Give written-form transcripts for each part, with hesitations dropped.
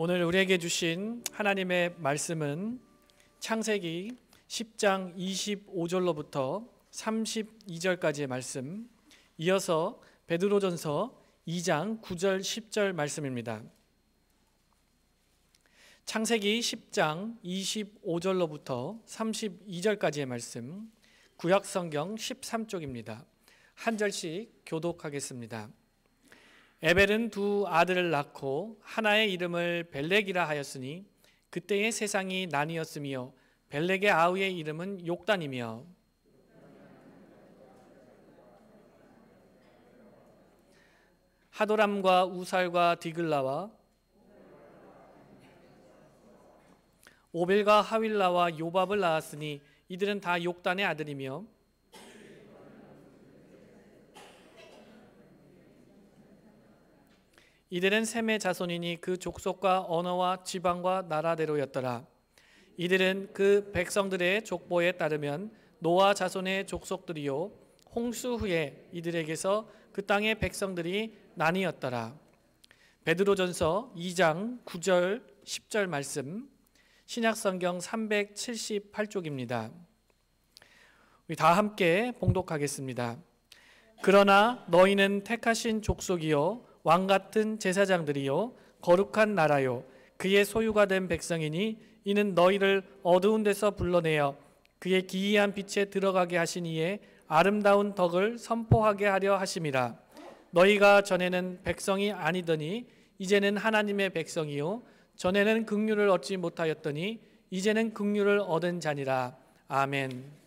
오늘 우리에게 주신 하나님의 말씀은 창세기 10장 25절로부터 32절까지의 말씀, 이어서 베드로전서 2장 9절 10절 말씀입니다. 창세기 10장 25절로부터 32절까지의 말씀, 구약성경 13쪽입니다. 한 절씩 교독하겠습니다. 에벨은 두 아들을 낳고 하나의 이름을 벨렉이라 하였으니 그때의 세상이 나뉘었으며 벨렉의 아우의 이름은 욕단이며 하도람과 우살과 디글라와 오벨과 하윌라와 요밥을 낳았으니 이들은 다 욕단의 아들이며 이들은 셈의 자손이니 그 족속과 언어와 지방과 나라대로였더라. 이들은 그 백성들의 족보에 따르면 노아 자손의 족속들이요 홍수 후에 이들에게서 그 땅의 백성들이 나뉘었더라. 베드로전서 2장 9절 10절 말씀, 신약성경 378쪽입니다. 우리 다 함께 봉독하겠습니다. 그러나 너희는 택하신 족속이요 왕같은 제사장들이요 거룩한 나라요 그의 소유가 된 백성이니 이는 너희를 어두운 데서 불러내어 그의 기이한 빛에 들어가게 하신 이의 아름다운 덕을 선포하게 하려 하심이라. 너희가 전에는 백성이 아니더니 이제는 하나님의 백성이요 전에는 긍휼을 얻지 못하였더니 이제는 긍휼을 얻은 자니라. 아멘.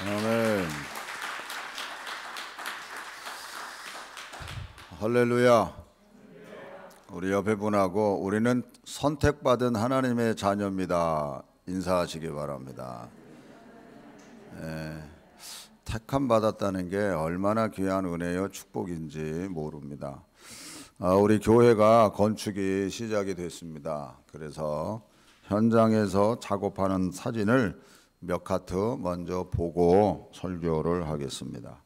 아멘. 할렐루야. 우리 옆에 분하고 우리는 선택받은 하나님의 자녀입니다. 인사하시기 바랍니다. 택함 받았다는 게 얼마나 귀한 은혜요 축복인지 모릅니다. 우리 교회가 건축이 시작이 됐습니다. 그래서 현장에서 작업하는 사진을 몇 카트 먼저 보고 설교를 하겠습니다.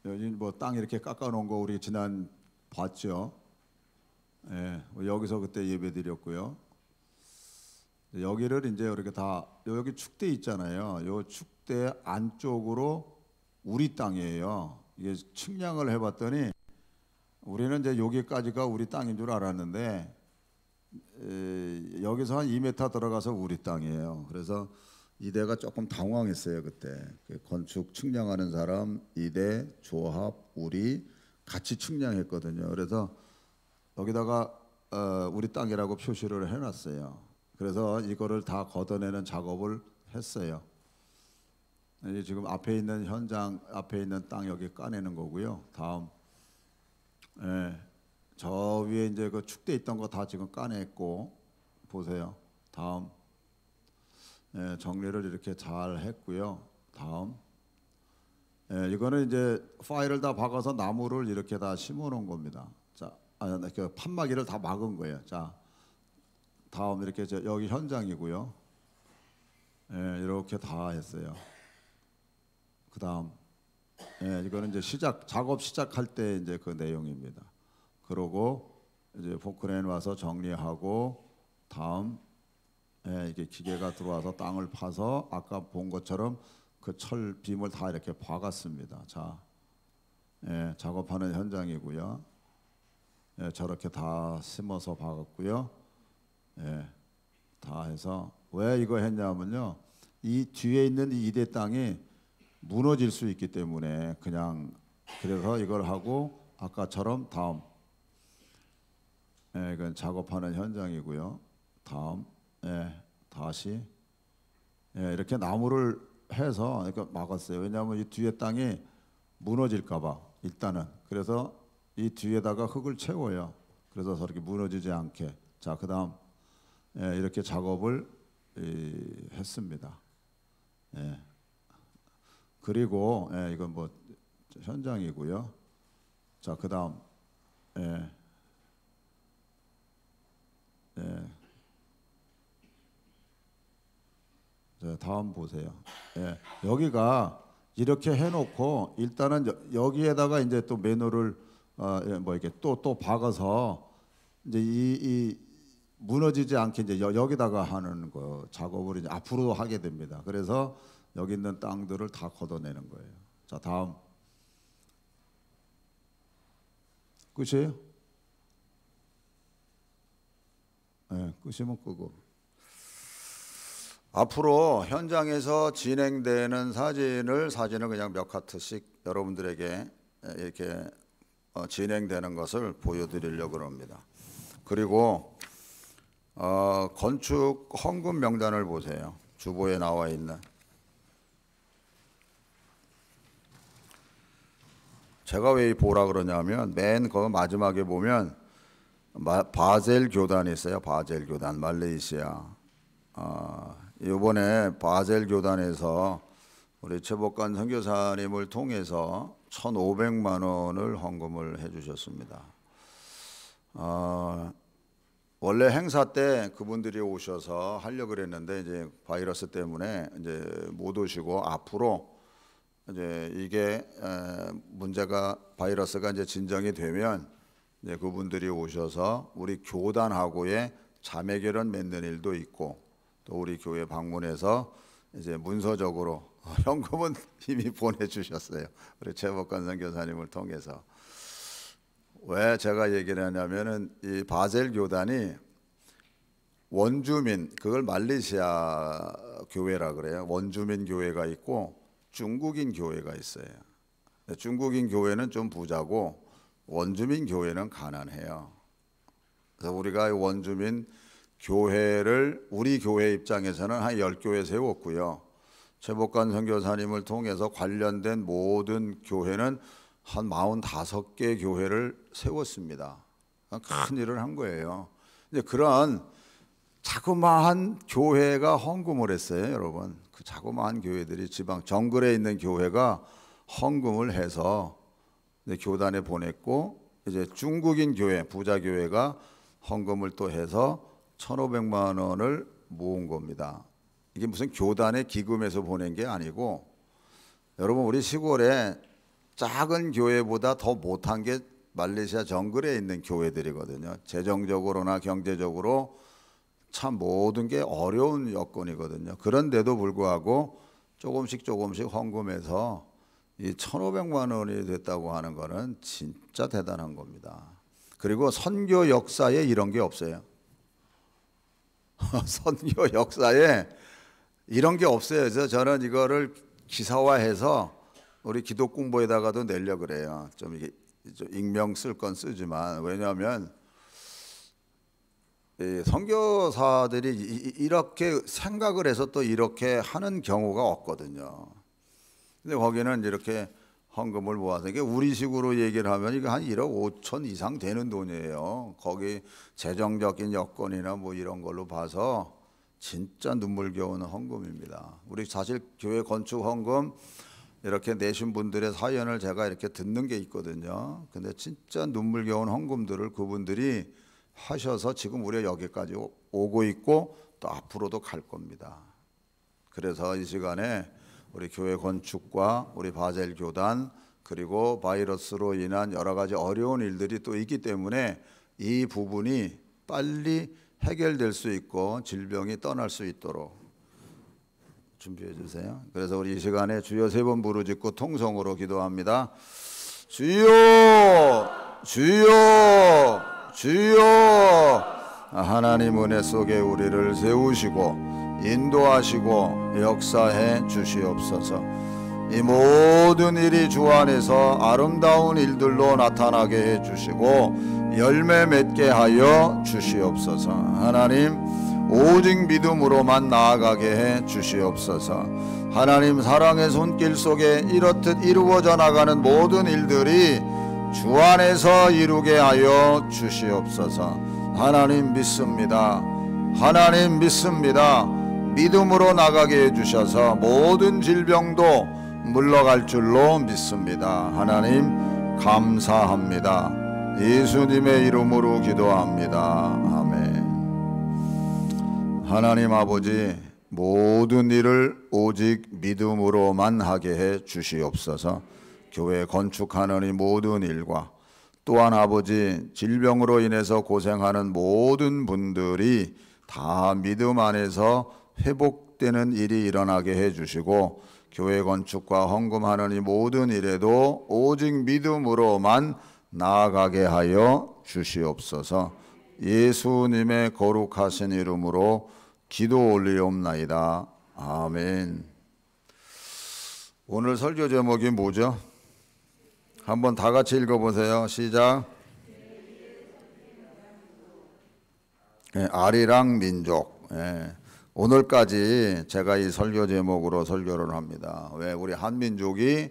여기 뭐 땅 이렇게 깎아 놓은 거 우리 지난 봤죠? 여기서 그때 예배 드렸고요. 여기를 이제 이렇게 다 여기 축대 있잖아요. 요 축대 안쪽으로 우리 땅이에요. 이게 측량을 해봤더니 우리는 이제 여기까지가 우리 땅인 줄 알았는데 여기서 한 2m 들어가서 우리 땅이에요. 그래서 이대가 조금 당황했어요. 그때 건축 측량하는 사람, 이대, 조합, 우리 같이 측량했거든요. 그래서 여기다가 우리 땅이라고 표시를 해놨어요. 그래서 이거를 다 걷어내는 작업을 했어요. 이제 지금 앞에 있는 현장 앞에 있는 땅 여기 까내는 거고요. 다음, 저 위에 이제 그 축대 있던 거 다 지금 까냈고 보세요. 다음. 정리를 이렇게 잘 했고요. 다음, 이거는 이제 파일을 다 박아서 나무를 이렇게 다 심어 놓은 겁니다. 자, 그 판막이를 다 막은 거예요. 자, 다음 이렇게 여기 현장이고요. 이렇게 다 했어요. 그 다음, 이거는 이제 작업 시작할 때 이제 그 내용입니다. 그러고 이제 포크레인 와서 정리하고 다음. 이게 기계가 들어와서 땅을 파서 아까 본 것처럼 그 철 빔을 다 이렇게 박았습니다. 자, 작업하는 현장이고요. 저렇게 다 심어서 박았고요. 다 해서 왜 이거 했냐면요. 이 뒤에 있는 이 이대 땅이 무너질 수 있기 때문에 그냥 그래서 이걸 하고 아까처럼 다음, 이건 작업하는 현장이고요. 다음. 다시 이렇게 나무를 해서 이렇게 막았어요. 왜냐하면 이 뒤에 땅이 무너질까봐 일단은. 그래서 이 뒤에다가 흙을 채워요. 그래서 저렇게 무너지지 않게. 자, 그다음 이렇게 작업을 했습니다. 그리고 이건 뭐 현장이고요. 자, 그다음 다음 보세요. 여기가 이렇게 해놓고 일단은 여기에다가 이제 또 매너를 뭐 이렇게 또 박아서 이제 이 무너지지 않게 이제 여기다가 하는 거 작업을 이제 앞으로 하게 됩니다. 그래서 여기 있는 땅들을 다 걷어내는 거예요. 자, 다음. 끝이에요? 끝이면 끄고. 앞으로 현장에서 진행되는 사진을 그냥 몇 카트씩 여러분들에게 이렇게 진행되는 것을 보여드리려고 합니다. 그리고 건축 헌금 명단을 보세요. 주보에 나와 있는. 제가 왜 보라 그러냐면 맨 그 마지막에 보면 바젤 교단이 있어요. 바젤 교단, 말레이시아. 이번에 바젤 교단에서 우리 최복관 선교사님을 통해서 1,500만 원을 헌금을 해주셨습니다. 원래 행사 때 그분들이 오셔서 하려고 그랬는데 이제 바이러스 때문에 이제 못 오시고 앞으로 이제 이게 문제가 바이러스가 이제 진정이 되면 이제 그분들이 오셔서 우리 교단하고의 자매결연 맺는 일도 있고 또 우리 교회 방문해서 이제 문서적으로 현금은 이미 보내주셨어요. 우리 최복관 선교사님을 통해서. 왜 제가 얘기를 하냐면은 이 바젤 교단이 원주민, 그걸 말레이시아 교회라 그래요. 원주민 교회가 있고 중국인 교회가 있어요. 중국인 교회는 좀 부자고 원주민 교회는 가난해요. 그래서 우리가 원주민 교회를 우리 교회 입장에서는 한 10교회 세웠고요. 최복관 선교사님을 통해서 관련된 모든 교회는 한 45개 교회를 세웠습니다. 큰 일을 한 거예요. 이제 그런 자그마한 교회가 헌금을 했어요, 여러분. 그 자그마한 교회들이 지방 정글에 있는 교회가 헌금을 해서 교단에 보냈고, 이제 중국인 교회, 부자 교회가 헌금을 또 해서 1,500만 원을 모은 겁니다. 이게 무슨 교단의 기금에서 보낸 게 아니고, 여러분 우리 시골에 작은 교회보다 더 못한 게 말레이시아 정글에 있는 교회들이거든요. 재정적으로나 경제적으로 참 모든 게 어려운 여건이거든요. 그런데도 불구하고 조금씩 헌금해서 이 1,500만 원이 됐다고 하는 거는 진짜 대단한 겁니다. 그리고 선교 역사에 이런 게 없어요. 선교 역사에 이런 게 없어요. 그래서 저는 이거를 기사화해서 우리 기독공보에다가도 내려 그래요. 좀 이게 좀 익명 쓸 건 쓰지만, 왜냐하면 선교사들이 이렇게 생각을 해서 또 이렇게 하는 경우가 없거든요. 근데 거기는 이렇게 헌금을 모아서, 이게 우리식으로 얘기를 하면 이게 한 1억 5천 이상 되는 돈이에요. 거기 재정적인 여건이나 뭐 이런 걸로 봐서 진짜 눈물겨운 헌금입니다. 우리 사실 교회 건축 헌금 이렇게 내신 분들의 사연을 제가 이렇게 듣는 게 있거든요. 근데 진짜 눈물겨운 헌금들을 그분들이 하셔서 지금 우리가 여기까지 오고 있고 또 앞으로도 갈 겁니다. 그래서 이 시간에 우리 교회 건축과 우리 바젤 교단, 그리고 바이러스로 인한 여러 가지 어려운 일들이 또 있기 때문에 이 부분이 빨리 해결될 수 있고 질병이 떠날 수 있도록 준비해 주세요. 그래서 우리 이 시간에 주여 3번 부르짖고 통성으로 기도합니다. 주여, 주여, 주여. 하나님 은혜 속에 우리를 세우시고 인도하시고 역사해 주시옵소서. 이 모든 일이 주 안에서 아름다운 일들로 나타나게 해 주시고 열매 맺게 하여 주시옵소서. 하나님 오직 믿음으로만 나아가게 해 주시옵소서. 하나님 사랑의 손길 속에 이렇듯 이루어져 나가는 모든 일들이 주 안에서 이루게 하여 주시옵소서. 하나님 믿습니다. 하나님 믿습니다. 믿음으로 나가게 해주셔서 모든 질병도 물러갈 줄로 믿습니다. 하나님 감사합니다. 예수님의 이름으로 기도합니다. 아멘. 하나님 아버지, 모든 일을 오직 믿음으로만 하게 해 주시옵소서. 교회 건축하는 이 모든 일과 또한 아버지 질병으로 인해서 고생하는 모든 분들이 다 믿음 안에서 회복되는 일이 일어나게 해주시고 교회 건축과 헌금하는 이 모든 일에도 오직 믿음으로만 나아가게 하여 주시옵소서. 예수님의 거룩하신 이름으로 기도 올리옵나이다. 아멘. 오늘 설교 제목이 뭐죠? 한번 다 같이 읽어보세요. 시작. 아리랑 민족. 오늘까지 제가 이 설교 제목으로 설교를 합니다. 왜 우리 한민족이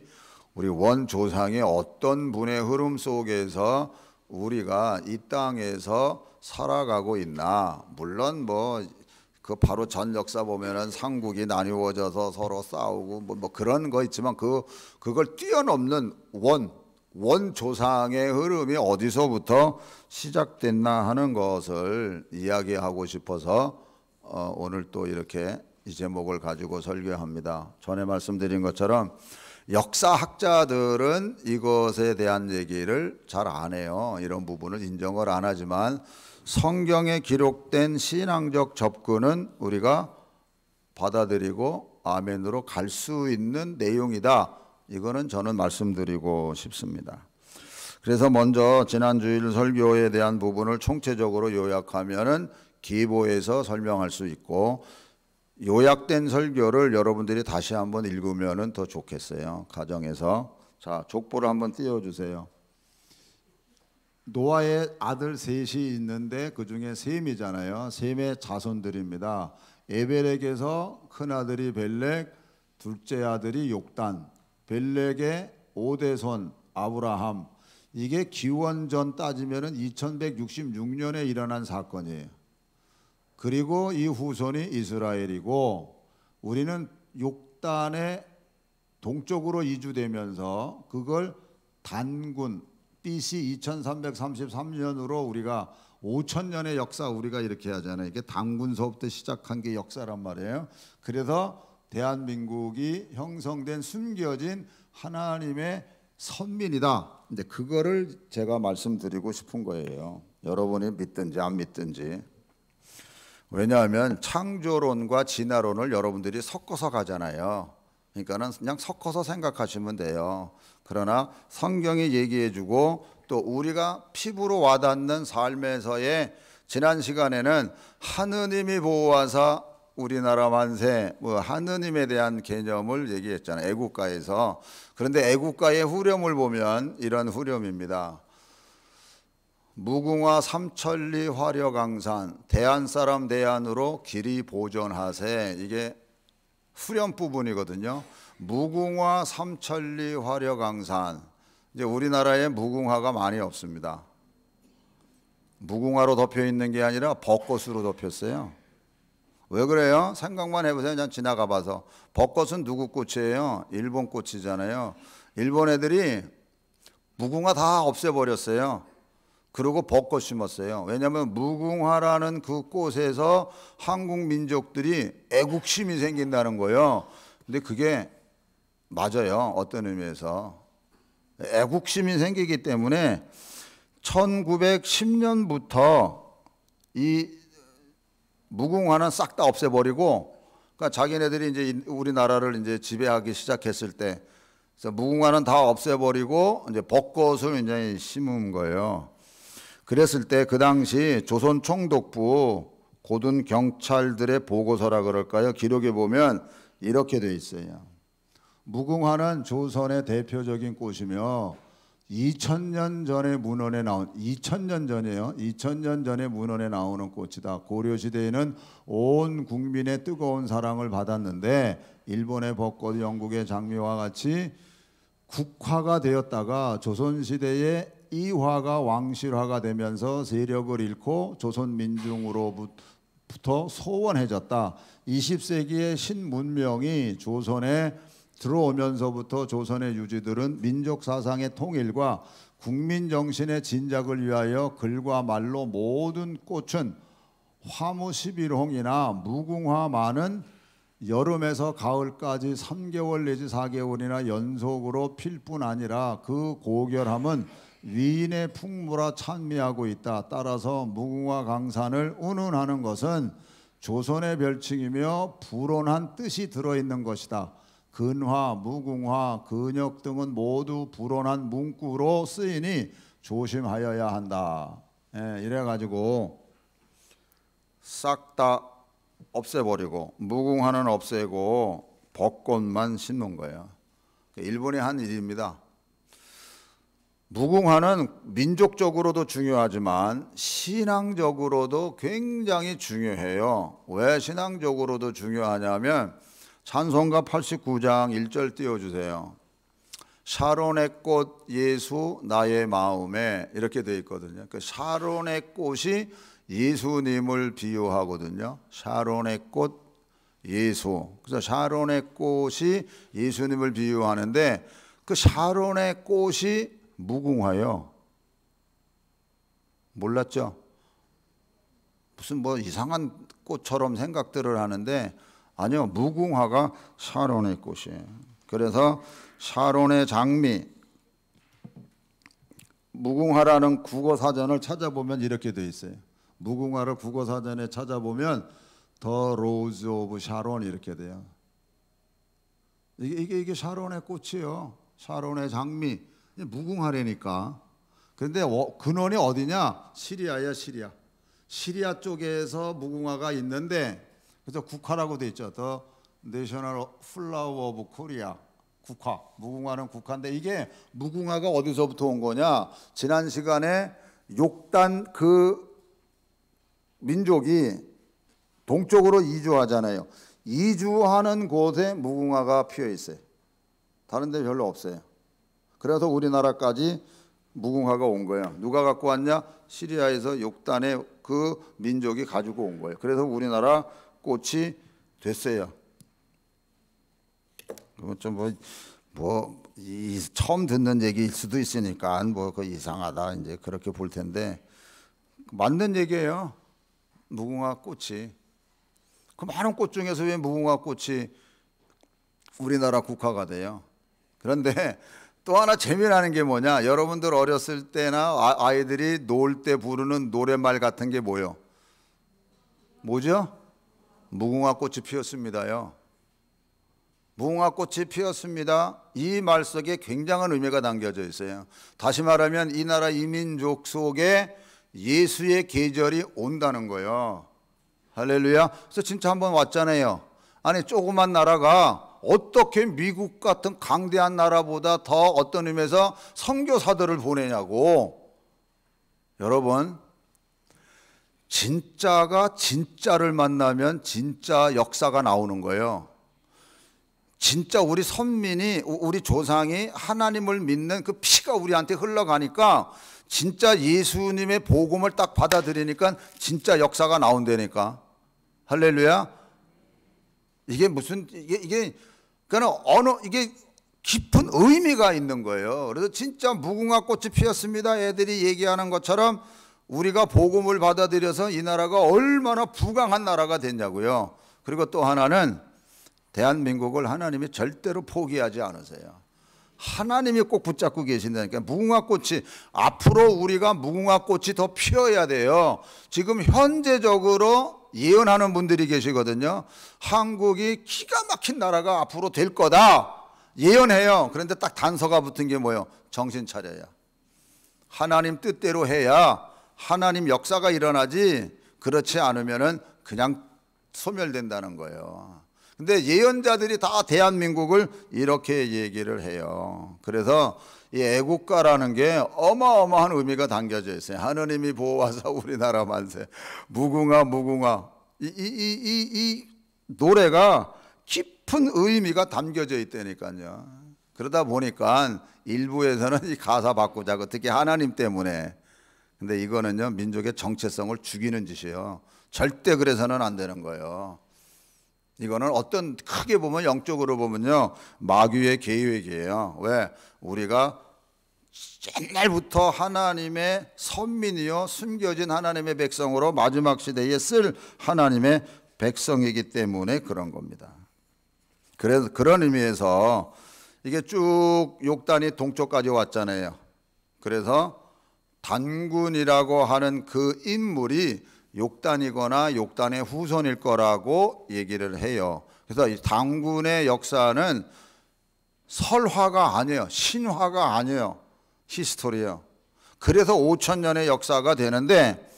우리 원조상의 어떤 분의 흐름 속에서 우리가 이 땅에서 살아가고 있나. 물론 그 바로 전 역사 보면은 삼국이 나뉘어져서 서로 싸우고 뭐 그런 거 있지만 그걸 뛰어넘는 원조상의 흐름이 어디서부터 시작됐나 하는 것을 이야기하고 싶어서 오늘 또 이렇게 이 제목을 가지고 설교합니다. 전에 말씀드린 것처럼 역사학자들은 이것에 대한 얘기를 잘 안 해요. 이런 부분을 인정을 안 하지만 성경에 기록된 신앙적 접근은 우리가 받아들이고 아멘으로 갈 수 있는 내용이다. 이거는 저는 말씀드리고 싶습니다. 그래서 먼저 지난주일 설교에 대한 부분을 총체적으로 요약하면은 기보에서 설명할 수 있고, 요약된 설교를 여러분들이 다시 한번 읽으면은 더 좋겠어요. 가정에서. 자, 족보를 한번 띄워주세요. 노아의 아들 셋이 있는데 그 중에 셈이잖아요. 셈의 자손들입니다. 에벨에게서 큰 아들이 벨렉, 둘째 아들이 욕단, 벨렉의 5대손 아브라함. 이게 기원전 따지면은 2166년에 일어난 사건이에요. 그리고 이 후손이 이스라엘이고, 우리는 욕단의 동쪽으로 이주되면서 그걸 단군 BC 2333년으로 우리가 5000년의 역사 우리가 이렇게 하잖아요. 이게 단군서부터 시작한 게 역사란 말이에요. 그래서 대한민국이 형성된 숨겨진 하나님의 선민이다. 근데 그거를 제가 말씀드리고 싶은 거예요. 여러분이 믿든지 안 믿든지. 왜냐하면 창조론과 진화론을 여러분들이 섞어서 가잖아요. 그러니까는 그냥 섞어서 생각하시면 돼요. 그러나 성경이 얘기해주고 또 우리가 피부로 와닿는 삶에서의 지난 시간에는 하느님이 보호하사 우리나라 만세, 하느님에 대한 개념을 얘기했잖아요. 애국가에서. 그런데 애국가의 후렴을 보면 이런 후렴입니다. 무궁화 삼천리 화려강산, 대한사람 대안으로 길이 보존하세. 이게 후렴 부분이거든요. 무궁화 삼천리 화려강산. 이제 우리나라에 무궁화가 많이 없습니다. 무궁화로 덮여 있는 게 아니라 벚꽃으로 덮였어요. 왜 그래요? 생각만 해보세요. 그냥 지나가 봐서. 벚꽃은 누구 꽃이에요? 일본 꽃이잖아요. 일본 애들이 무궁화 다 없애버렸어요. 그리고 벚꽃 심었어요. 왜냐하면 무궁화라는 그 꽃에서 한국 민족들이 애국심이 생긴다는 거예요. 근데 그게 맞아요. 어떤 의미에서. 애국심이 생기기 때문에 1910년부터 이 무궁화는 싹 다 없애버리고, 그러니까 자기네들이 이제 우리나라를 이제 지배하기 시작했을 때, 그래서 무궁화는 다 없애버리고 이제 벚꽃을 이제 심은 거예요. 그랬을 때 그 당시 조선 총독부 고든 경찰들의 보고서라 그럴까요? 기록에 보면 이렇게 돼 있어요. 무궁화는 조선의 대표적인 꽃이며 2000년 전에 문헌에 나온 2000년 전이에요. 2000년 전에 문헌에 나오는 꽃이다. 고려 시대에는 온 국민의 뜨거운 사랑을 받았는데 일본의 벚꽃, 영국의 장미와 같이 국화가 되었다가 조선 시대에 이화가 왕실화가 되면서 세력을 잃고 조선 민중으로부터 소원해졌다. 20세기의 신문명이 조선에 들어오면서부터 조선의 유지들은 민족 사상의 통일과 국민 정신의 진작을 위하여 글과 말로 모든 꽃은 화무 11홍이나 무궁화만은 여름에서 가을까지 3개월 내지 4개월이나 연속으로 필 뿐 아니라 그 고결함은 위인의 풍무라 찬미하고 있다. 따라서 무궁화 강산을 운운하는 것은 조선의 별칭이며 불온한 뜻이 들어있는 것이다. 근화, 무궁화, 근역 등은 모두 불온한 문구로 쓰이니 조심하여야 한다. 이래가지고 싹 다 없애버리고 무궁화는 없애고 벚꽃만 심는 거예요. 일본이 한 일입니다. 무궁화는 민족적으로도 중요하지만 신앙적으로도 굉장히 중요해요. 왜 신앙적으로도 중요하냐면 찬송가 89장 1절 띄워주세요. 샤론의 꽃 예수 나의 마음에 이렇게 되어 있거든요. 그 샤론의 꽃이 예수님을 비유하거든요. 샤론의 꽃 예수. 그래서 샤론의 꽃이 예수님을 비유하는데 그 샤론의 꽃이 무궁화요. 몰랐죠? 무슨 뭐 이상한 꽃처럼 생각들을 하는데 아니요, 무궁화가 샤론의 꽃이에요. 그래서 샤론의 장미, 무궁화라는 국어 사전을 찾아보면 이렇게 돼 있어요. 무궁화를 국어 사전에 찾아보면 The Rose of Sharon 이렇게 돼요. 이게 샤론의 꽃이에요. 샤론의 장미, 무궁화라니까. 그런데 근원이 어디냐? 시리아야, 시리아. 시리아 쪽에서 무궁화가 있는데 그래서 국화라고 돼 있죠. The National Flower of Korea. 국화. 무궁화는 국화인데 이게 무궁화가 어디서부터 온 거냐? 지난 시간에 욕단 그 민족이 동쪽으로 이주하잖아요. 이주하는 곳에 무궁화가 피어 있어요. 다른 데 별로 없어요. 그래서 우리나라까지 무궁화가 온 거예요. 누가 갖고 왔냐? 시리아에서 욕단에 그 민족이 가지고 온 거예요. 그래서 우리나라 꽃이 됐어요. 좀 처음 듣는 얘기일 수도 있으니까 그 이상하다 이제 그렇게 볼 텐데 맞는 얘기예요. 무궁화 꽃이 그 많은 꽃 중에서 왜 무궁화 꽃이 우리나라 국화가 돼요? 그런데 또 하나 재미나는 게 뭐냐? 여러분들 어렸을 때나 아이들이 놀 때 부르는 노랫말 같은 게 뭐요? 뭐죠? 무궁화 꽃이 피었습니다요. 무궁화 꽃이 피었습니다. 이 말 속에 굉장한 의미가 담겨져 있어요. 다시 말하면 이 나라 이민족 속에 예수의 계절이 온다는 거예요. 할렐루야. 그래서 진짜 한번 왔잖아요. 아니 조그만 나라가 어떻게 미국 같은 강대한 나라보다 더 어떤 의미에서 선교사들을 보내냐고. 여러분, 진짜가 진짜를 만나면 진짜 역사가 나오는 거예요. 진짜 우리 선민이, 우리 조상이 하나님을 믿는 그 피가 우리한테 흘러가니까 진짜 예수님의 복음을 딱 받아들이니까 진짜 역사가 나온다니까. 할렐루야. 이게 무슨 이게 이게 깊은 의미가 있는 거예요. 그래서 진짜 무궁화 꽃이 피었습니다. 애들이 얘기하는 것처럼 우리가 복음을 받아들여서 이 나라가 얼마나 부강한 나라가 됐냐고요. 그리고 또 하나는 대한민국을 하나님이 절대로 포기하지 않으세요. 하나님이 꼭 붙잡고 계신다니까. 무궁화꽃이 앞으로 우리가 무궁화꽃이 더 피어야 돼요. 지금 현재적으로 예언하는 분들이 계시거든요. 한국이 기가 막힌 나라가 앞으로 될 거다 예언해요. 그런데 딱 단서가 붙은 게 뭐예요? 정신 차려야. 하나님 뜻대로 해야 하나님 역사가 일어나지, 그렇지 않으면은 그냥 소멸된다는 거예요. 근데 예언자들이 다 대한민국을 이렇게 얘기를 해요. 그래서 이 애국가라는 게 어마어마한 의미가 담겨져 있어요. 하느님이 보호하사 우리나라 만세. 무궁화 무궁화. 이 노래가 깊은 의미가 담겨져 있다니까요. 그러다 보니까 일부에서는 이 가사 바꾸자고, 특히 하나님 때문에. 근데 이거는요, 민족의 정체성을 죽이는 짓이에요. 절대 그래서는 안 되는 거예요. 이거는 어떤 크게 보면 영적으로 보면요, 마귀의 계획이에요. 왜? 우리가 옛날부터 하나님의 선민이요, 숨겨진 하나님의 백성으로 마지막 시대에 쓸 하나님의 백성이기 때문에 그런 겁니다. 그래서 그런 의미에서 이게 쭉 욕단이 동쪽까지 왔잖아요. 그래서 단군이라고 하는 그 인물이 욕단이거나 욕단의 후손일 거라고 얘기를 해요. 그래서 이 단군의 역사는 설화가 아니에요. 신화가 아니에요. 히스토리예요. 그래서 5,000년의 역사가 되는데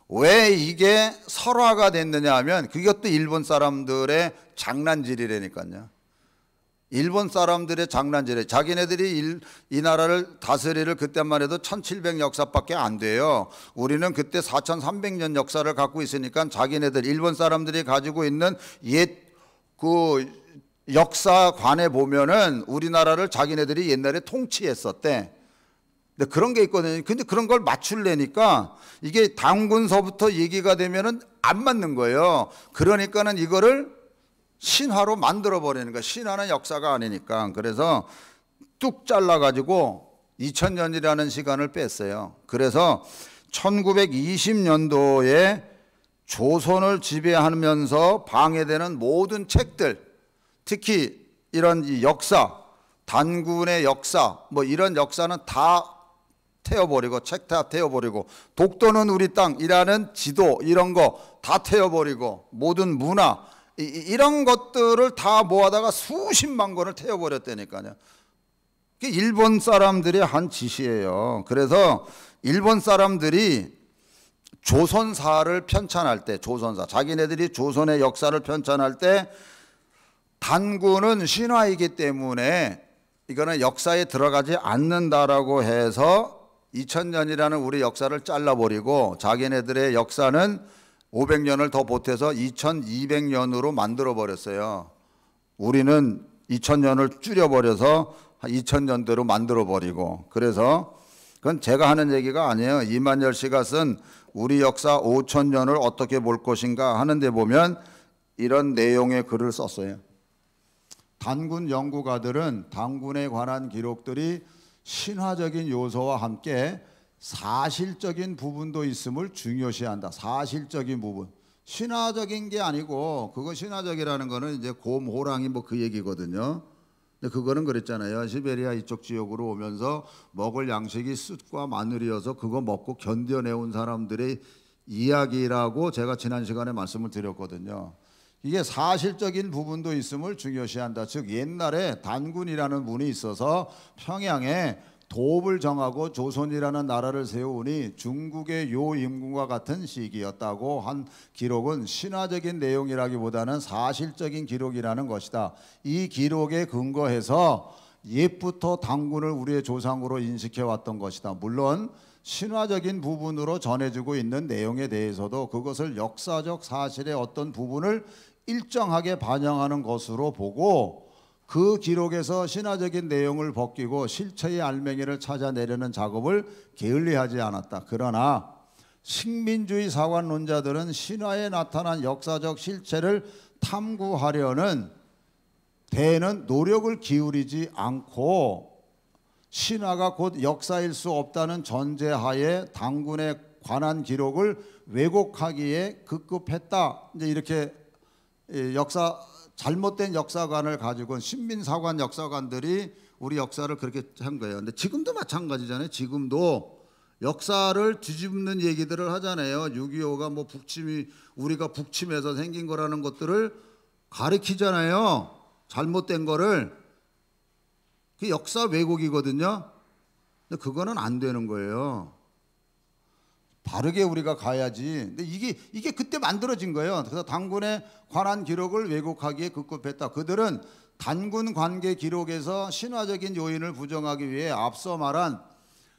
왜 이게 설화가 됐느냐 하면 그것도 일본 사람들의 장난질이라니까요. 일본 사람들의 장난질에 자기네들이 이 나라를 다스리를 그때만 해도 1700 역사밖에 안 돼요. 우리는 그때 4300년 역사를 갖고 있으니까 자기네들 일본 사람들이 가지고 있는 옛 그 역사관에 보면은 우리나라를 자기네들이 옛날에 통치했었대. 근데 그런 게 있거든요. 근데 그런 걸 맞추려니까 이게 단군서부터 얘기가 되면은 안 맞는 거예요. 그러니까는 이거를 신화로 만들어 버리는 거야. 신화는 역사가 아니니까. 그래서 뚝 잘라 가지고 2000년이라는 시간을 뺐어요. 그래서 1920년도에 조선을 지배하면서 방해되는 모든 책들, 특히 이런 이 역사, 단군의 역사, 뭐 이런 역사는 다 태워버리고, 책 다 태워버리고, 독도는 우리 땅이라는 지도 이런 거 다 태워버리고, 모든 문화 이런 것들을 다 모아다가 수십만 권을 태워버렸다니까요. 일본 사람들이 한 짓이에요. 그래서 일본 사람들이 조선사를 편찬할 때, 조선사, 자기네들이 조선의 역사를 편찬할 때 단군은 신화이기 때문에 이거는 역사에 들어가지 않는다라고 해서 2000년이라는 우리 역사를 잘라버리고 자기네들의 역사는 500년을 더 보태서 2200년으로 만들어버렸어요. 우리는 2000년을 줄여버려서 2000년대로 만들어버리고, 그래서 그건 제가 하는 얘기가 아니에요. 이만열 씨가 쓴 우리 역사 5000년을 어떻게 볼 것인가 하는데 보면 이런 내용의 글을 썼어요. 단군 연구가들은 단군에 관한 기록들이 신화적인 요소와 함께 사실적인 부분도 있음을 중요시한다. 사실적인 부분. 신화적인 게 아니고, 그거 신화적이라는 거는 이제 곰, 호랑이 뭐 그 얘기거든요. 근데 그거는 그랬잖아요. 시베리아 이쪽 지역으로 오면서 먹을 양식이 숯과 마늘이어서 그거 먹고 견뎌내온 사람들의 이야기라고 제가 지난 시간에 말씀을 드렸거든요. 이게 사실적인 부분도 있음을 중요시한다. 즉 옛날에 단군이라는 분이 있어서 평양에 도읍을 정하고 조선이라는 나라를 세우니 중국의 요임금과 같은 시기였다고 한 기록은 신화적인 내용이라기보다는 사실적인 기록이라는 것이다. 이 기록에 근거해서 옛부터 단군을 우리의 조상으로 인식해왔던 것이다. 물론 신화적인 부분으로 전해지고 있는 내용에 대해서도 그것을 역사적 사실의 어떤 부분을 일정하게 반영하는 것으로 보고 그 기록에서 신화적인 내용을 벗기고 실체의 알맹이를 찾아내려는 작업을 게을리하지 않았다. 그러나 식민주의 사관론자들은 신화에 나타난 역사적 실체를 탐구하려는 데에는 노력을 기울이지 않고 신화가 곧 역사일 수 없다는 전제하에 단군에 관한 기록을 왜곡하기에 급급했다. 이제 이렇게 잘못된 역사관을 가지고 신민사관 역사관들이 우리 역사를 그렇게 한 거예요. 근데 지금도 마찬가지잖아요. 지금도 역사를 뒤집는 얘기들을 하잖아요. 6.25가 뭐 우리가 북침해서 생긴 거라는 것들을 가리키잖아요. 잘못된 거를. 그 역사 왜곡이거든요. 근데 그거는 안 되는 거예요. 바르게 우리가 가야지. 근데 이게 그때 만들어진 거예요. 그래서 단군에 관한 기록을 왜곡하기에 급급했다. 그들은 단군 관계 기록에서 신화적인 요인을 부정하기 위해 앞서 말한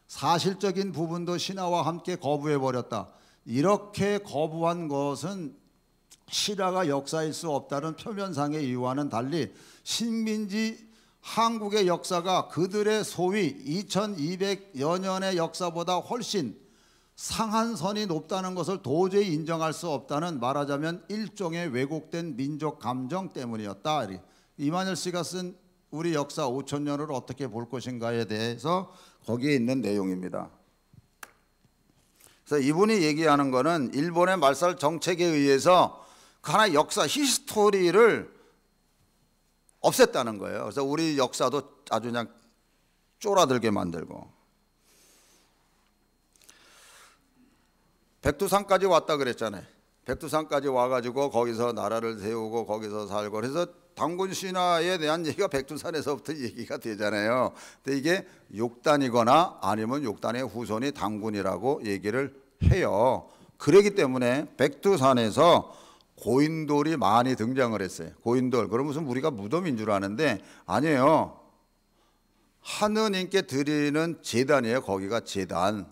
사실적인 부분도 신화와 함께 거부해버렸다. 이렇게 거부한 것은 신화가 역사일 수 없다는 표면상의 이유와는 달리 식민지 한국의 역사가 그들의 소위 2200여 년의 역사보다 훨씬 상한선이 높다는 것을 도저히 인정할 수 없다는, 말하자면 일종의 왜곡된 민족 감정 때문이었다. 이만열 씨가 쓴 우리 역사 5000년을 어떻게 볼 것인가에 대해서 거기에 있는 내용입니다. 그래서 이분이 얘기하는 거는 일본의 말살 정책에 의해서 그 하나의 역사 히스토리를 없앴다는 거예요. 그래서 우리 역사도 아주 그냥 쫄아들게 만들고, 백두산까지 왔다 그랬잖아요. 백두산까지 와가지고 거기서 나라를 세우고 거기서 살고, 그래서 단군 신화에 대한 얘기가 백두산에서부터 얘기가 되잖아요. 근데 이게 욕단이거나 아니면 욕단의 후손이 단군이라고 얘기를 해요. 그렇기 때문에 백두산에서 고인돌이 많이 등장을 했어요. 고인돌, 그럼 무슨 우리가 무덤인 줄 아는데 아니에요. 하느님께 드리는 제단이에요. 거기가 제단.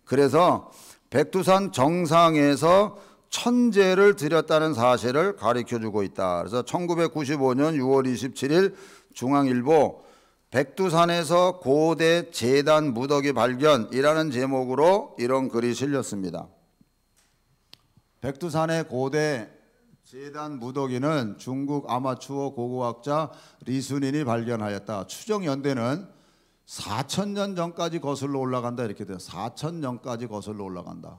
그래서 백두산 정상에서 천제를 드렸다는 사실을 가르쳐주고 있다. 그래서 1995년 6월 27일 중앙일보 백두산에서 고대 제단 무더기 발견이라는 제목으로 이런 글이 실렸습니다. 백두산의 고대 제단 무더기는 중국 아마추어 고고학자 리순인이 발견하였다. 추정 연대는 4000년 전까지 거슬러 올라간다 이렇게 돼요. 4000년까지 거슬러 올라간다.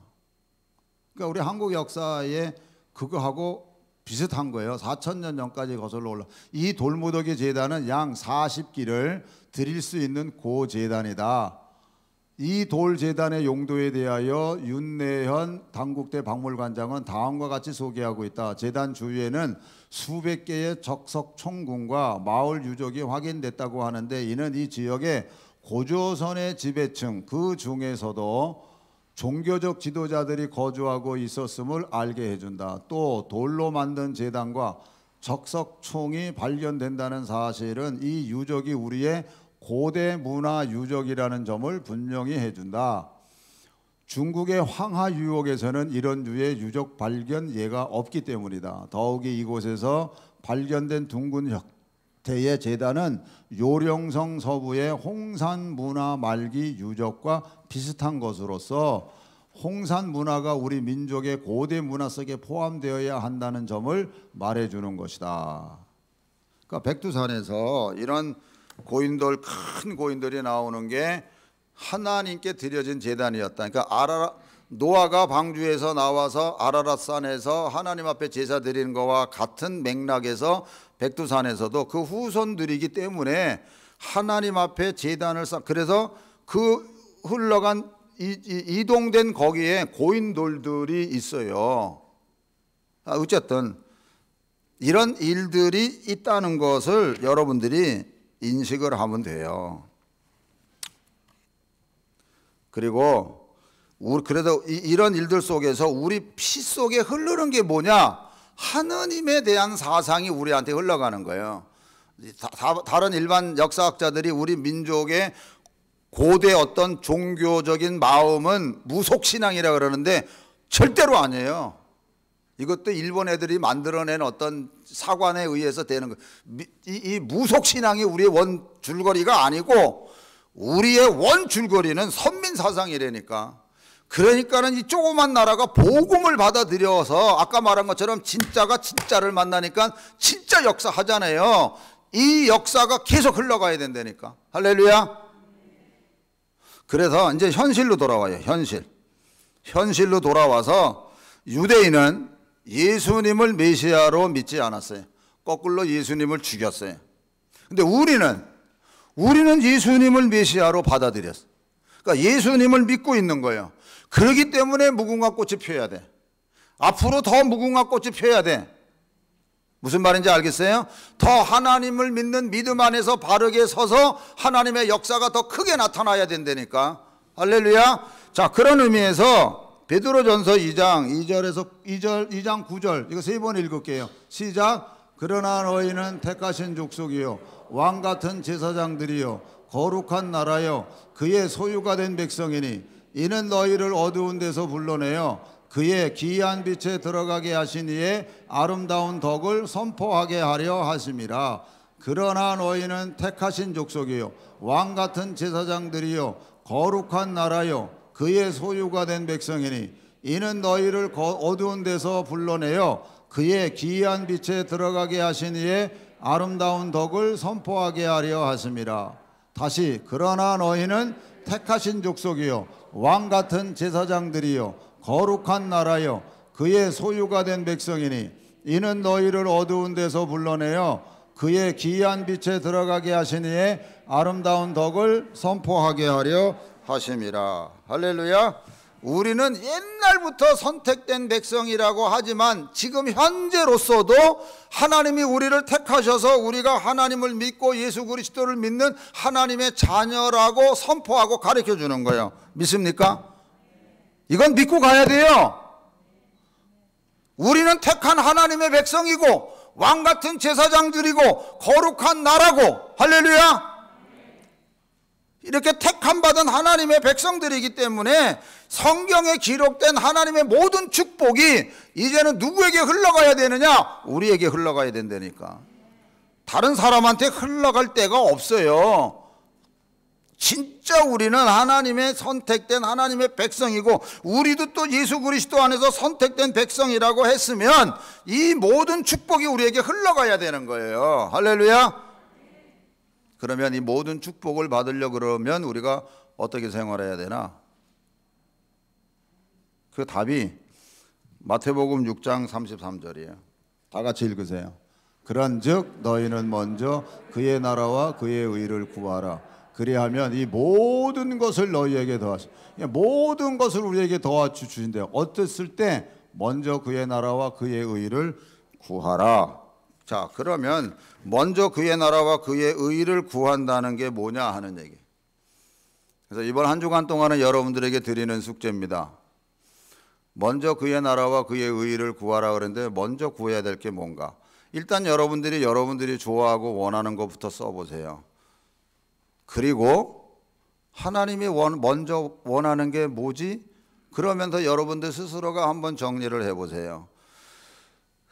그러니까 우리 한국 역사에 그거하고 비슷한 거예요. 4000년 전까지 거슬러 올라. 이 돌무더기 제단은 양 40기를 드릴 수 있는 고제단이다. 이 돌제단의 용도에 대하여 윤내현 당국대 박물관장은 다음과 같이 소개하고 있다. 제단 주위에는 수백 개의 적석 총궁과 마을 유적이 확인됐다고 하는데, 이는 이 지역의 고조선의 지배층 그 중에서도 종교적 지도자들이 거주하고 있었음을 알게 해준다. 또 돌로 만든 제단과 적석총이 발견된다는 사실은 이 유적이 우리의 고대 문화 유적이라는 점을 분명히 해준다. 중국의 황하 유역에서는 이런 류의 유적 발견 예가 없기 때문이다. 더욱이 이곳에서 발견된 둥근 형태의 제단은 요령성 서부의 홍산 문화 말기 유적과 비슷한 것으로서 홍산 문화가 우리 민족의 고대 문화 속에 포함되어야 한다는 점을 말해주는 것이다. 그러니까 백두산에서 이런 고인돌, 큰 고인돌이 나오는 게 하나님께 드려진 제단이었다. 그러니까 노아가 방주에서 나와서 아라랏산에서 하나님 앞에 제사 드리는 거와 같은 맥락에서 백두산에서도 그 후손들이기 때문에 하나님 앞에 제단을 그래서 그 흘러간 이동된 거기에 고인돌들이 있어요. 어쨌든 이런 일들이 있다는 것을 여러분들이 인식을 하면 돼요. 그리고 그래도 이런 일들 속에서 우리 피 속에 흐르는 게 뭐냐? 하느님에 대한 사상이 우리한테 흘러가는 거예요. 다른 일반 역사학자들이 우리 민족의 고대 어떤 종교적인 마음은 무속신앙이라 그러는데 절대로 아니에요. 이것도 일본 애들이 만들어낸 어떤 사관에 의해서 되는 거예요. 이 무속신앙이 우리의 원 줄거리가 아니고 우리의 원 줄거리는 선민사상이라니까. 그러니까는 이 조그만 나라가 복음을 받아들여서 아까 말한 것처럼 진짜가 진짜를 만나니까 진짜 역사 하잖아요. 이 역사가 계속 흘러가야 된다니까. 할렐루야. 그래서 이제 현실로 돌아와요. 현실로 돌아와서 유대인은 예수님을 메시아로 믿지 않았어요. 거꾸로 예수님을 죽였어요. 근데 우리는 예수님을 메시아로 받아들였어요. 그러니까 예수님을 믿고 있는 거예요. 그렇기 때문에 무궁화 꽃이 펴야 돼. 앞으로 더 무궁화 꽃이 펴야 돼. 무슨 말인지 알겠어요? 더 하나님을 믿는 믿음 안에서 바르게 서서 하나님의 역사가 더 크게 나타나야 된다니까. 할렐루야. 자, 그런 의미에서 베드로전서 2장 2장 9절 이거 3번 읽을게요. 시작. 그러나 너희는 택하신 족속이요 왕같은 제사장들이요 거룩한 나라요 그의 소유가 된 백성이니 이는 너희를 어두운 데서 불러내어 그의 기이한 빛에 들어가게 하신 이의 아름다운 덕을 선포하게 하려 하심이라. 그러나 너희는 택하신 족속이요 왕같은 제사장들이요 거룩한 나라요 그의 소유가 된 백성이니 이는 너희를 어두운 데서 불러내어 그의 기이한 빛에 들어가게 하신 이의 아름다운 덕을 선포하게 하려 하심이라. 다시 그러나 너희는 택하신 족속이요 왕같은 제사장들이요 거룩한 나라요 그의 소유가 된 백성이니 이는 너희를 어두운 데서 불러내어 그의 기이한 빛에 들어가게 하신 이의 아름다운 덕을 선포하게 하려 하심이라. 할렐루야. 우리는 옛날부터 선택된 백성이라고 하지만 지금 현재로서도 하나님이 우리를 택하셔서 우리가 하나님을 믿고 예수 그리스도를 믿는 하나님의 자녀라고 선포하고 가르쳐 주는 거예요. 믿습니까? 이건 믿고 가야 돼요. 우리는 택한 하나님의 백성이고 왕같은 제사장들이고 거룩한 나라고. 할렐루야. 이렇게 택함 받은 하나님의 백성들이기 때문에 성경에 기록된 하나님의 모든 축복이 이제는 누구에게 흘러가야 되느냐? 우리에게 흘러가야 된다니까. 다른 사람한테 흘러갈 데가 없어요. 진짜 우리는 하나님의 선택된 하나님의 백성이고 우리도 또 예수 그리스도 안에서 선택된 백성이라고 했으면 이 모든 축복이 우리에게 흘러가야 되는 거예요. 할렐루야. 그러면 이 모든 축복을 받으려고 그러면 우리가 어떻게 생활해야 되나? 그 답이 마태복음 6장 33절이에요. 다 같이 읽으세요. 그런즉 너희는 먼저 그의 나라와 그의 의를 구하라. 그리하면 이 모든 것을 너희에게 더하시. 모든 것을 우리에게 더하 주신대요. 어땠을 때 먼저 그의 나라와 그의 의를 구하라. 자, 그러면 먼저 그의 나라와 그의 의를 구한다는 게 뭐냐 하는 얘기. 그래서 이번 한 주간 동안은 여러분들에게 드리는 숙제입니다. 먼저 그의 나라와 그의 의를 구하라 그랬는데 먼저 구해야 될 게 뭔가. 일단 여러분들이 좋아하고 원하는 것부터 써보세요. 그리고 하나님이 먼저 원하는 게 뭐지? 그러면서 여러분들 스스로가 한번 정리를 해보세요.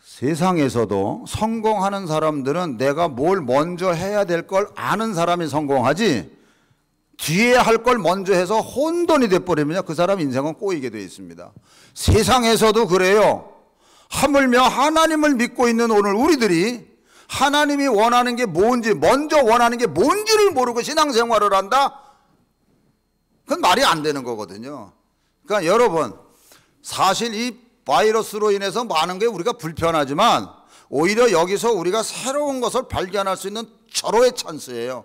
세상에서도 성공하는 사람들은 내가 뭘 먼저 해야 될 걸 아는 사람이 성공하지, 뒤에 할 걸 먼저 해서 혼돈이 돼버리면 그 사람 인생은 꼬이게 되어 있습니다. 세상에서도 그래요. 하물며 하나님을 믿고 있는 오늘 우리들이 하나님이 원하는 게 뭔지, 먼저 원하는 게 뭔지를 모르고 신앙생활을 한다? 그건 말이 안 되는 거거든요. 그러니까 여러분, 사실 이 바이러스로 인해서 많은 게 우리가 불편하지만 오히려 여기서 우리가 새로운 것을 발견할 수 있는 절호의 찬스예요.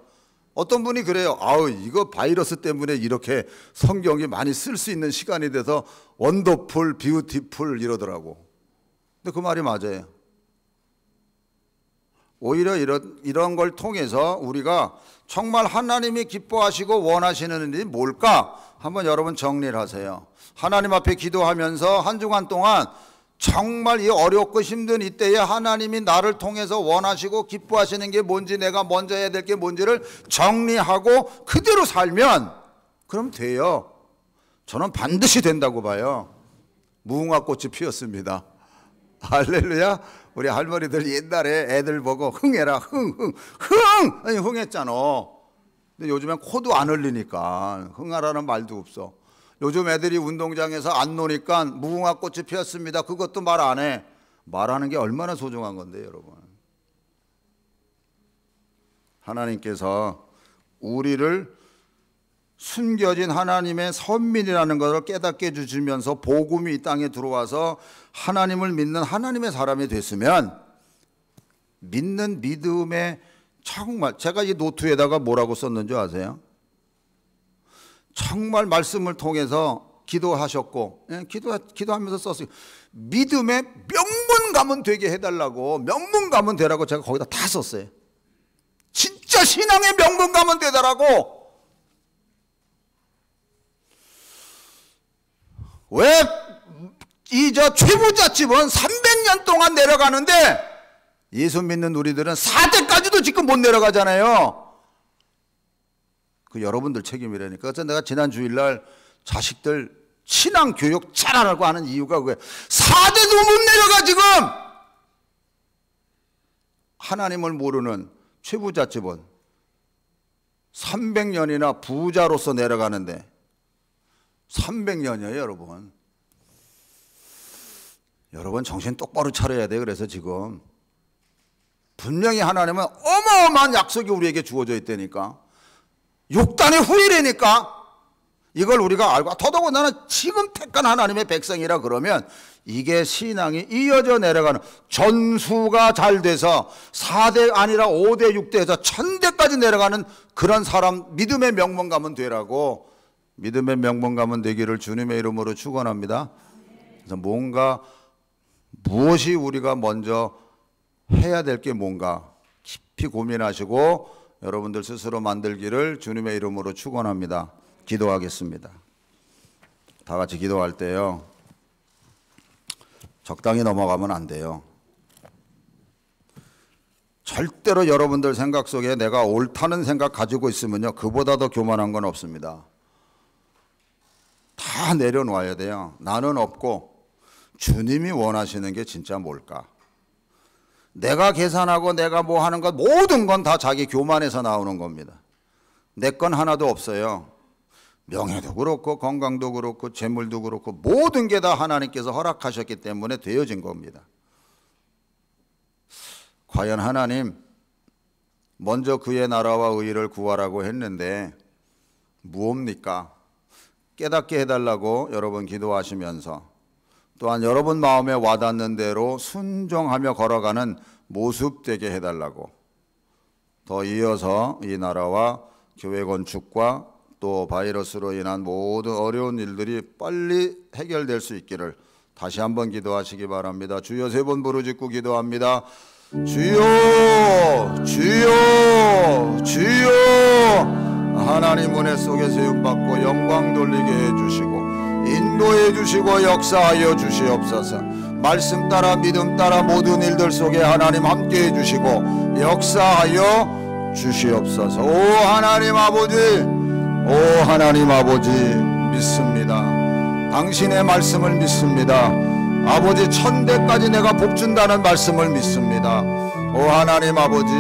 어떤 분이 그래요. 아우, 이거 바이러스 때문에 이렇게 성경이 많이 쓸 수 있는 시간이 돼서 원더풀, 뷰티풀 이러더라고. 근데 그 말이 맞아요. 오히려 이런 걸 통해서 우리가 정말 하나님이 기뻐하시고 원하시는 일이 뭘까? 한번 여러분 정리를 하세요. 하나님 앞에 기도하면서 한 주간 동안 정말 이 어렵고 힘든 이때에 하나님이 나를 통해서 원하시고 기뻐하시는 게 뭔지, 내가 먼저 해야 될 게 뭔지를 정리하고 그대로 살면 그럼 돼요. 저는 반드시 된다고 봐요. 무궁화꽃이 피었습니다. 할렐루야. 우리 할머니들 옛날에 애들 보고 흥해라, 아니 흥했잖아. 근데 요즘엔 코도 안 흘리니까 흥하라는 말도 없어. 요즘 애들이 운동장에서 안 노니까 무궁화꽃이 피었습니다. 그것도 말 안 해. 말하는 게 얼마나 소중한 건데 여러분. 하나님께서 우리를 숨겨진 하나님의 선민이라는 것을 깨닫게 해주시면서 복음이 이 땅에 들어와서 하나님을 믿는 하나님의 사람이 됐으면 믿는 믿음에 정말, 제가 이 노트에다가 뭐라고 썼는지 아세요? 정말 말씀을 통해서 기도하셨고, 기도하면서 썼어요. 믿음의 명문가문 되게 해달라고, 명문가문 되라고 제가 거기다 다 썼어요. 진짜 신앙의 명문가문 되달라고. 왜 이 최부잣집은 300년 동안 내려가는데 예수 믿는 우리들은 4대까지도 지금 못 내려가잖아요. 그 여러분들 책임이라니까. 그래서 내가 지난 주일날 자식들 신앙 교육 잘하라고 하는 이유가 그거예요. 4대도 못 내려가 지금. 하나님을 모르는 최부잣집은 300년이나 부자로서 내려가는데 300년이에요 여러분. 여러분 정신 똑바로 차려야 돼요. 그래서 지금 분명히 하나님은 어마어마한 약속이 우리에게 주어져 있다니까. 6단의 후일이니까 이걸 우리가 알고, 더더군다나 지금 택한 하나님의 백성이라 그러면 이게 신앙이 이어져 내려가는, 전수가 잘 돼서 4대 아니라 5대 6대에서 1000대까지 내려가는 그런 사람, 믿음의 명문가문 되라고. 믿음의 명문가문 되기를 주님의 이름으로 축원합니다. 그래서 무엇이 우리가 먼저 해야 될 게 뭔가 깊이 고민하시고 여러분들 스스로 만들기를 주님의 이름으로 축원합니다. 기도하겠습니다. 다 같이 기도할 때요, 적당히 넘어가면 안 돼요. 절대로 여러분들 생각 속에 내가 옳다는 생각 가지고 있으면요, 그보다 더 교만한 건 없습니다. 다 내려놓아야 돼요. 나는 없고 주님이 원하시는 게 진짜 뭘까? 내가 계산하고 내가 뭐 하는 것 모든 건 다 자기 교만에서 나오는 겁니다. 내 건 하나도 없어요. 명예도 그렇고 건강도 그렇고 재물도 그렇고 모든 게 다 하나님께서 허락하셨기 때문에 되어진 겁니다. 과연 하나님 먼저 그의 나라와 의를 구하라고 했는데 무엇입니까? 깨닫게 해달라고 여러분 기도하시면서 또한 여러분 마음에 와닿는 대로 순종하며 걸어가는 모습 되게 해달라고, 더 이어서 이 나라와 교회 건축과 또 바이러스로 인한 모든 어려운 일들이 빨리 해결될 수 있기를 다시 한번 기도하시기 바랍니다. 주여 3번 부르짖고 기도합니다. 주여, 주여, 주여. 하나님 은혜 속에 세움받고 영광 돌리게 해주시고 인도해 주시고 역사하여 주시옵소서. 말씀 따라 믿음 따라 모든 일들 속에 하나님 함께 해주시고 역사하여 주시옵소서. 오 하나님 아버지, 오 하나님 아버지 믿습니다. 당신의 말씀을 믿습니다. 아버지 천대까지 내가 복준다는 말씀을 믿습니다. 오 하나님 아버지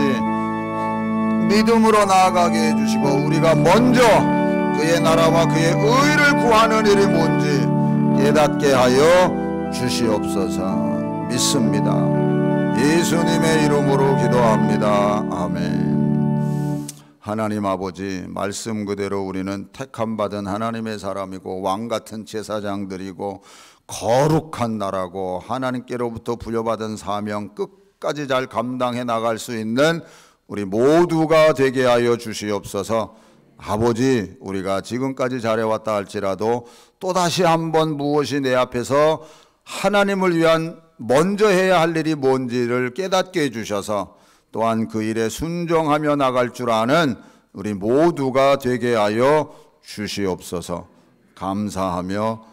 믿음으로 나아가게 해주시고 우리가 먼저 그의 나라와 그의 의를 구하는 일이 뭔지 깨닫게 하여 주시옵소서. 믿습니다. 예수님의 이름으로 기도합니다. 아멘. 하나님 아버지, 말씀 그대로 우리는 택함 받은 하나님의 사람이고 왕같은 제사장들이고 거룩한 나라고 하나님께로부터 부여받은 사명 끝까지 잘 감당해 나갈 수 있는 우리 모두가 되게 하여 주시옵소서. 아버지, 우리가 지금까지 잘해왔다 할지라도 또다시 한번 무엇이 내 앞에서 하나님을 위한 먼저 해야 할 일이 뭔지를 깨닫게 해주셔서 또한 그 일에 순종하며 나갈 줄 아는 우리 모두가 되게 하여 주시옵소서. 감사하며